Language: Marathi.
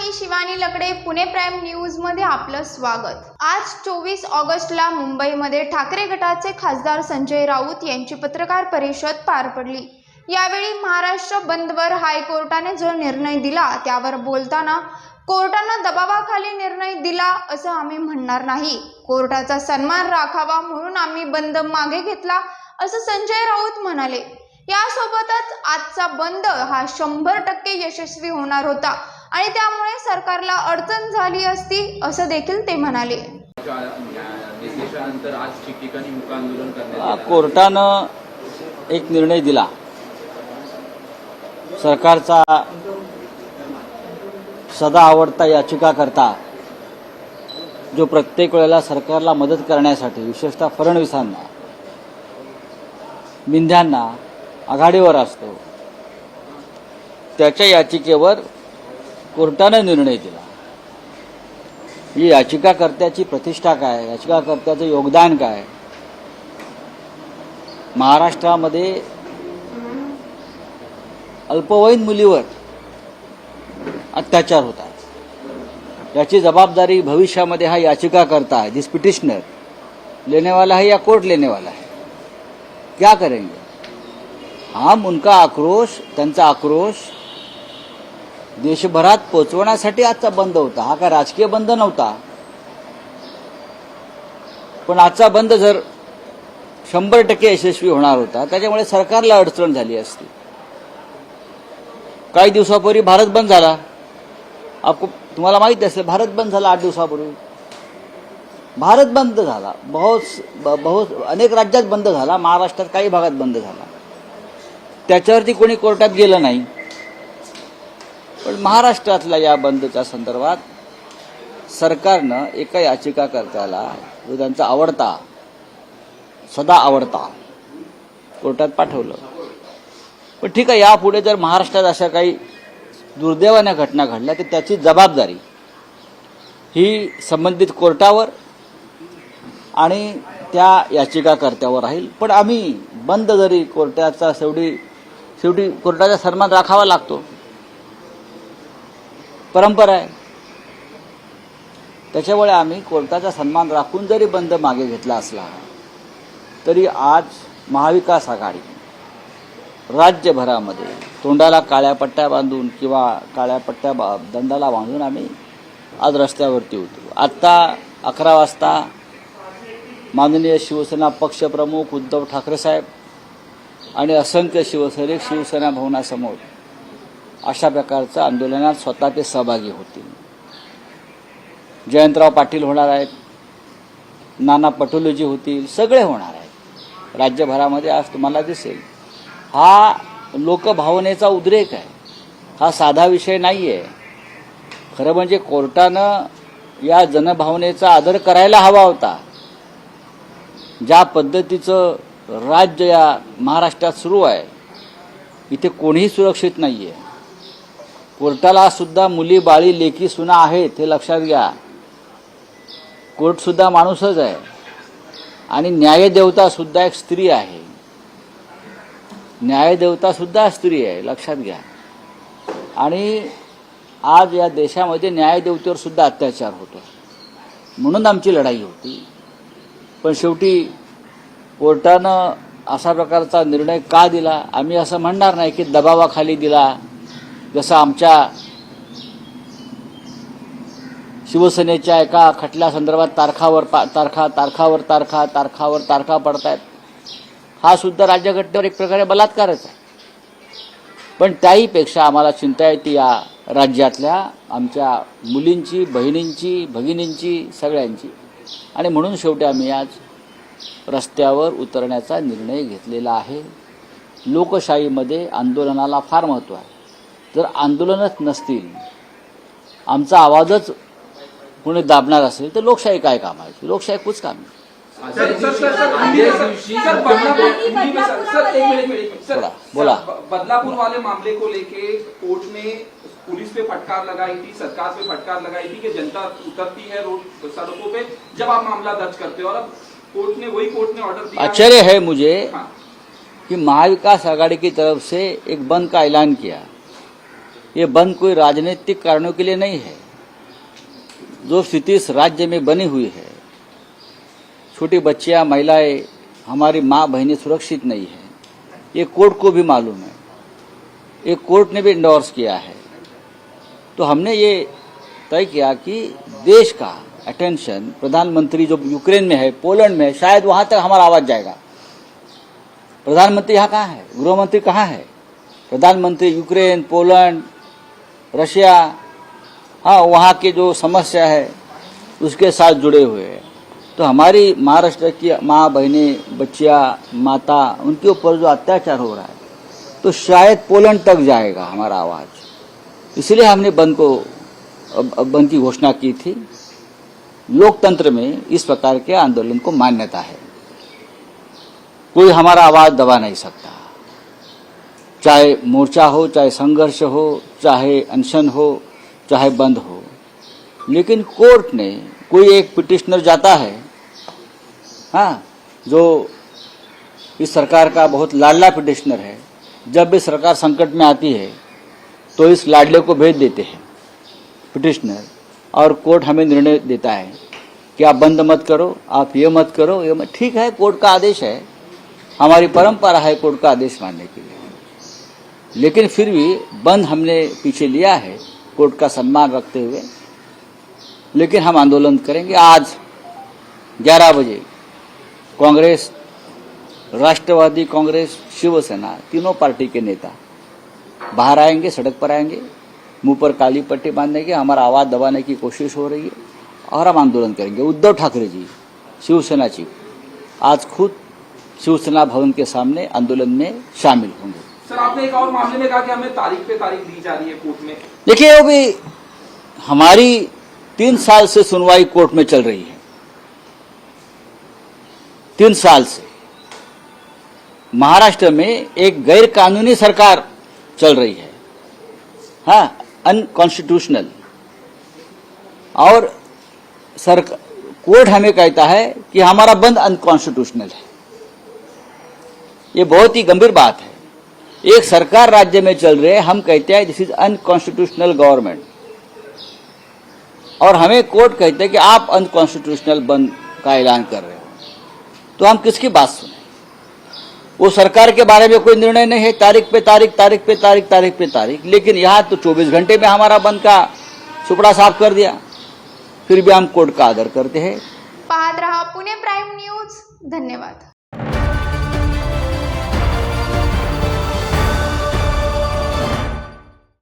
मी शिवानी लकडे, पुणे प्राइम न्यूज मध्ये आपलं स्वागत। आज 24 ऑगस्टला मुंबईमध्ये ठाकरे गटाचे खासदार संजय राऊत यांची पत्रकार परिषद पार पडली। यावेळी महाराष्ट्र बंदवर हायकोर्टाने जो निर्णय दिला त्यावर बोलताना कोर्टाने दबावाखाली निर्णय दिला असं आम्ही म्हणणार नाही, कोर्टाचा सन्मान राखावा म्हणून आम्ही बंद मागे घेतला असं संजय राऊत म्हणाले। यासोबतच आजचा बंद हा 100% यशस्वी होणार होता आणि त्यामुळे सरकारला अडचण झाली असती असं देखील ते म्हणाले। कोर्टानं एक निर्णय दिला, सरकारचा सदा आवडता याचिकाकर्ता जो प्रत्येक वेळेला सरकारला मदत करण्यासाठी विशेषतः फडणवीसांना मिंध्यांना आघाडीवर असतो, त्याच्या याचिकेवर कोर्टाने निर्णय दिला। ही याचिकाकर्त्याची प्रतिष्ठा काय, याचिकाकर्त्याचं योगदान काय, महाराष्ट्रामध्ये अल्पवयीन मुलीवर अत्याचार होतात, याची जबाबदारी भविष्यामध्ये हा याचिकाकर्ता है, दिस पिटिशनर लेने वाला है या कोर्ट लेने वाला है, क्या करेंगे हम? उनका आक्रोश, त्यांचा आक्रोश देशभरात पोहोचवण्यासाठी आजचा बंद होता। हा काय राजकीय बंद नव्हता, पण आजचा बंद जर 100% यशस्वी होणार होता, त्याच्यामुळे सरकारला अडचण झाली असती। काही दिवसापूर्वी भारत बंद झाला, तुम्हाला माहिती असेल, भारत बंद झाला 8 दिवसापूर्वी। भारत बंद झाला, बहुत अनेक राज्यात बंद झाला, महाराष्ट्रात काही भागात बंद झाला, त्याच्यावरती कोणी कोर्टात गेलं नाही। पण महाराष्ट्रातल्या या बंदच्या संदर्भात सरकारनं एका याचिकाकर्त्याला, जो त्यांचा आवडता, सदा आवडता, कोर्टात पाठवलं। पण ठीक आहे, यापुढे जर महाराष्ट्रात अशा काही दुर्दैवाच्या घटना घडल्या तर त्याची जबाबदारी ही संबंधित कोर्टावर आणि त्या याचिकाकर्त्यावर राहील। पण आम्ही बंद जरी कोर्टाचा शेवटी कोर्टाचा सन्मान राखावा लागतो, परंपरा आहे, त्याच्यामुळे आम्ही कोर्टाचा सन्मान राखून जरी बंद मागे घेतला असला तरी आज महाविकास आघाडी राज्यभरामध्ये तोंडाला काळ्या पट्ट्या बांधून किंवा काळ्या पट्ट्या दंडाला बांधून आम्ही आज रस्त्यावरती उतरू। आत्ता 11 वाजता माननीय शिवसेना पक्षप्रमुख उद्धव ठाकरे साहेब आणि असंख्य शिवसैनिक शिवसेना भवनासमोर अशा प्रकारचं आंदोलनात स्वतः ते सहभागी होतील। जयंतराव पाटील होणार आहेत, नाना पटोलेजी होतील, सगळे होणार आहेत राज्यभरामध्ये। आज तुम्हाला दिसेल हा लोकभावनेचा उद्रेक आहे, हा साधा विषय नाही आहे। खरं म्हणजे कोर्टानं या जनभावनेचा आदर करायला हवा होता। ज्या पद्धतीचं राज्य या महाराष्ट्रात सुरू आहे, इथे कोणीही सुरक्षित नाही आहे। कोर्टाला सुद्धा मुली बाळी लेकी सुना आहेत, हे लक्षात घ्या। कोर्ट सुद्धा माणूसच आहे आणि न्यायदेवता सुद्धा एक स्त्री आहे, न्यायदेवता सुद्धा स्त्री आहे, लक्षात घ्या। आणि आज या देशामध्ये न्यायदेवतेवर सुद्धा अत्याचार होतो, म्हणून आमची लढाई होती। पण शेवटी कोर्टानं अशा प्रकारचा निर्णय का दिला, आम्ही असं म्हणणार नाही की दबावाखाली दिला। जसं आमच्या शिवसेनेच्या एका खटल्या संदर्भात तारखावर तारखा पडतायत, हा सुद्धा राज्यघटनेवर एक प्रकारे बलात्कारच आहे। पण त्याहीपेक्षा आम्हाला चिंता येते या राज्यातल्या आमच्या मुलींची, बहिणींची, भगिनींची, सगळ्यांची। आणि म्हणून शेवटी आम्ही आज रस्त्यावर उतरण्याचा निर्णय घेतलेला आहे। लोकशाहीमध्ये आंदोलनाला फार महत्त्व आहे। जर आंदोलनच नसतील, आमचा आवाजच कोणी दाबणार असेल तर लोकशाही काय कामाची? लोकशाही कुछ काम नाही। बोला। बदलापुर वाले मामले को लेके कोर्ट ने पुलिस पे फटकार लगाई थी, सरकार पे फटकार लगाई थी कि जनता उतरती है रोड सड़कों पे जब आप मामला दर्ज करते हो, और अब कोर्ट ने ऑर्डर दिया। आश्चर्य है मुझे कि महाविकास आघाड़ी की तरफ से एक बंद का ऐलान किया, ये बंद कोई राजनीतिक कारणों के लिए नहीं है। जो स्थिति इस राज्य में बनी हुई है, छोटी बच्चियां, महिलाएं, हमारी माँ बहनें सुरक्षित नहीं है, ये कोर्ट को भी मालूम है, ये कोर्ट ने भी इंडोर्स किया है। तो हमने ये तय किया कि देश का अटेंशन, प्रधानमंत्री जो यूक्रेन में है, पोलैंड में है, शायद वहां तक हमारा आवाज जाएगा। प्रधानमंत्री यहाँ कहाँ है, गृहमंत्री कहाँ है? प्रधानमंत्री यूक्रेन, पोलैंड, रशिया, हाँ, वहाँ की जो समस्या है उसके साथ जुड़े हुए हैं। तो हमारी महाराष्ट्र की माँ बहनें, बच्चियाँ, माता, उनके ऊपर जो अत्याचार हो रहा है, तो शायद पोलैंड तक जाएगा हमारा आवाज। इसलिए हमने बंद की घोषणा की थी। लोकतंत्र में इस प्रकार के आंदोलन को मान्यता है, कोई हमारा आवाज दबा नहीं सकता। चाहे मोर्चा हो, चाहे संघर्ष हो, चाहे अनशन हो, चाहे बंद हो। लेकिन कोर्ट ने, कोई एक पिटिशनर जाता है, हाँ, जो इस सरकार का बहुत लाडला पिटिशनर है, जब भी सरकार संकट में आती है तो इस लाडले को भेज देते हैं पिटिशनर, और कोर्ट हमें निर्णय देता है कि आप बंद मत करो, आप ये मत करो, ये मत। ठीक है, कोर्ट का आदेश है, हमारी परंपरा है कोर्ट का आदेश मानने के लिए। लेकिन फिर भी बंद हमने पीछे लिया है कोर्ट का सम्मान रखते हुए। लेकिन हम आंदोलन करेंगे। आज 11 बजे कांग्रेस, राष्ट्रवादी कांग्रेस, शिवसेना, तीनों पार्टी के नेता बाहर आएंगे, सड़क पर आएंगे, मुंह पर काली पट्टी बांधने के, हमारा आवाज दबाने की कोशिश हो रही है और हम आंदोलन करेंगे। उद्धव ठाकरे जी, शिवसेना चीफ, आज खुद शिवसेना भवन के सामने आंदोलन में शामिल होंगे। सर, आपने एक और मामले में कहा कि हमें तारीख पे तारीख दी जा रही है कोर्ट में। देखिए, वो भी हमारी 3 साल से सुनवाई कोर्ट में चल रही है। 3 साल से महाराष्ट्र में एक गैर कानूनी सरकार चल रही है, हाँ, अनकॉन्स्टिट्यूशनल। और कोर्ट हमें कहता है कि हमारा बंद अनकॉन्स्टिट्यूशनल है। ये बहुत ही गंभीर बात है। एक सरकार राज्य में चल रही है, हम कहते हैं दिस इज अनकॉन्स्टिट्यूशनल गवर्नमेंट, और हमें कोर्ट कहते हैं कि आप अनकॉन्स्टिट्यूशनल बंद का ऐलान कर रहे हो। तो हम किसकी बात सुने? वो सरकार के बारे में कोई निर्णय नहीं है, तारीख पे तारीख, तारीख पे तारीख, तारीख पे तारीख। लेकिन यहाँ तो 24 घंटे में हमारा बंद का सुपड़ा साफ कर दिया। फिर भी हम कोर्ट का आदर करते हैं। पाहत रहा पुणे प्राईम न्यूज। धन्यवाद।